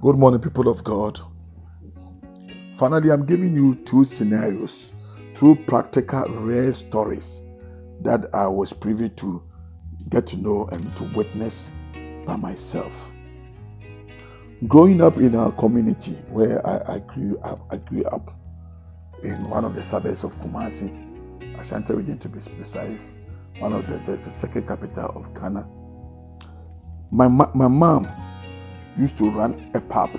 Good morning, people of God. Finally, I'm giving you two scenarios, two practical, rare stories that I was privy to get to know and to witness by myself. Growing up in our community where I grew up in one of the suburbs of Kumasi, Ashanti region to be precise, one of the second capital of Ghana. My mom used to run a pub.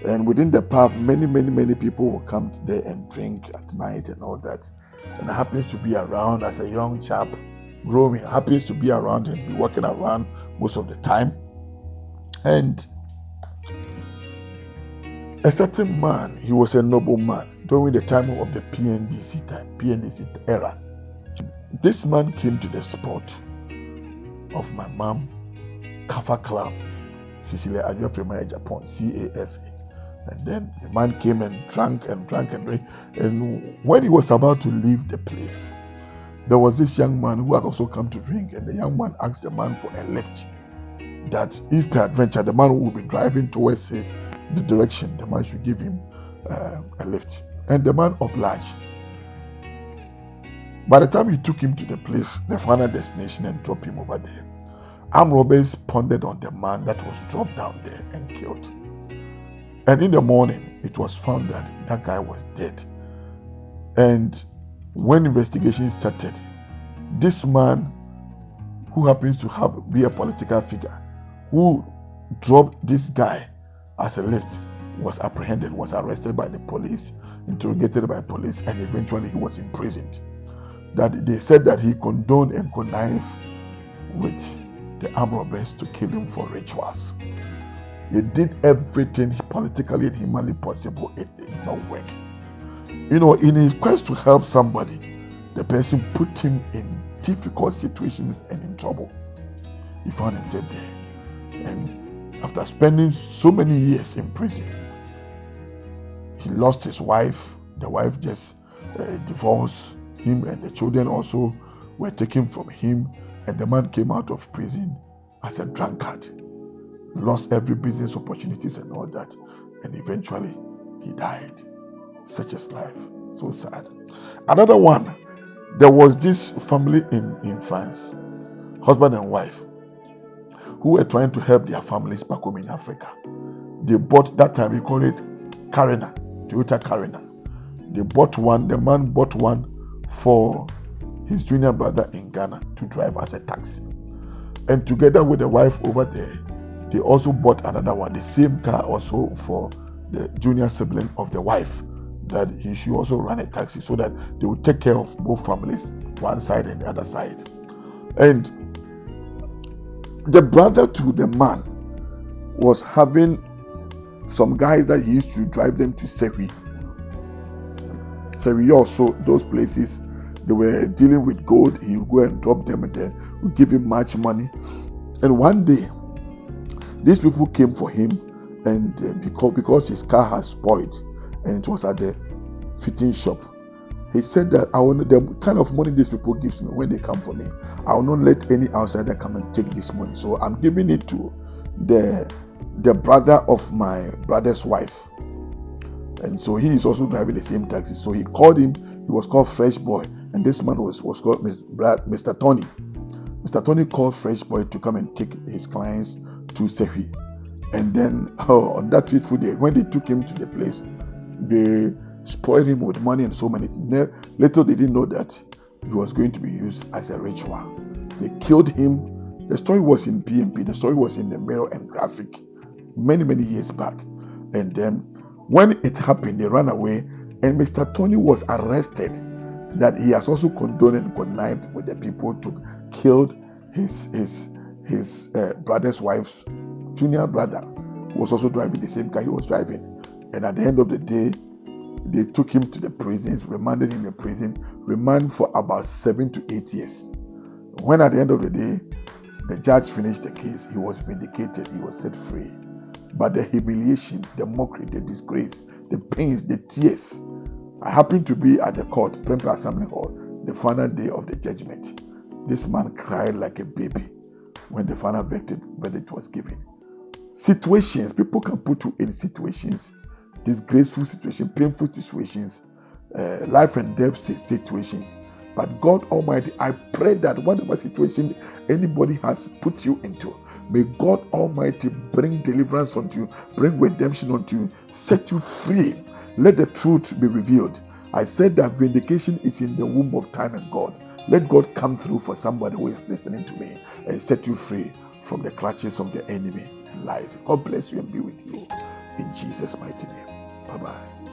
And within the pub, many people will come there and drink at night and all that. And I happens to be around as a young chap, growing, happens to be around and be walking around most of the time. And a certain man, he was a noble man during the time of the PNDC era. This man came to the spot of my mom, Kafa Club, Cecilia Adjofrema Japan, CAFA. And then the man came and drank. And when he was about to leave the place, there was this young man who had also come to drink. And the young man asked the man for a lift. That if peradventure the man would be driving towards the direction, the man should give him a lift. And the man obliged. By the time he took him to the place, the final destination, and dropped him over there, armed robbers pounded on the man that was dropped down there and killed. And in the morning, it was found that that guy was dead. And when investigation started, this man, who happens to be a political figure, who dropped this guy as a lift, was apprehended, was arrested by the police, interrogated by police, and eventually he was imprisoned. That they said that he condoned and connived with the armed robbers to kill him for rituals. He did everything politically and humanly possible. It did not work. In his quest to help somebody, the person put him in difficult situations and in trouble. He found himself there. And after spending so many years in prison, he lost his wife. The wife just divorced him, and the children also were taken from him. And the man came out of prison as a drunkard. Lost every business opportunities and all that, and eventually he died. Such is life. So sad. Another one, there was this family in France, husband and wife, who were trying to help their families back home in Africa. They bought, that time we call it Carina, Toyota Carina. They bought one, the man bought one for his junior brother in Ghana to drive as a taxi. And together with the wife over there, they also bought another one, the same car also for the junior sibling of the wife, that he should also run a taxi so that they would take care of both families, one side and the other side. And the brother to the man was having some guys that he used to drive them to Sewi. Sewi also, those places, they were dealing with gold. He would go and drop them and then would give him much money. And one day, these people came for him, and because his car has spoiled and it was at the fitting shop, he said that I want the kind of money these people gives me when they come for me. I will not let any outsider come and take this money. So I'm giving it to the brother of my brother's wife. And so he is also driving the same taxi. So he called him. He was called Fresh Boy, and this man was called Mr. Tony. Mr. Tony called Fresh Boy to come and take his clients to Sefi. And then on that fateful day, when they took him to the place, they spoiled him with money and so many. Little they didn't know that he was going to be used as a ritual. They killed him. The story was in PMP. The story was in the Mirror and Graphic many years back. And then when it happened, they ran away, and Mr. Tony was arrested that he has also condoned and connived with the people to kill his brother's wife's junior brother, who was also driving the same car he was driving. And at the end of the day, they took him to the prisons, remanded him in prison, remand for about 7 to 8 years. When at the end of the day, the judge finished the case, he was vindicated, he was set free. But the humiliation, the mockery, the disgrace, the pains, the tears. I happened to be at the court, Prempeh Assembly Hall, the final day of the judgment. This man cried like a baby when the final verdict was given. Situations, people can put you in situations, disgraceful situations, painful situations, life and death situations. But God Almighty, I pray that whatever situation anybody has put you into, may God Almighty bring deliverance unto you, bring redemption unto you, set you free. Let the truth be revealed. I said that vindication is in the womb of time and God. Let God come through for somebody who is listening to me and set you free from the clutches of the enemy in life. God bless you and be with you. In Jesus' mighty name. Bye-bye.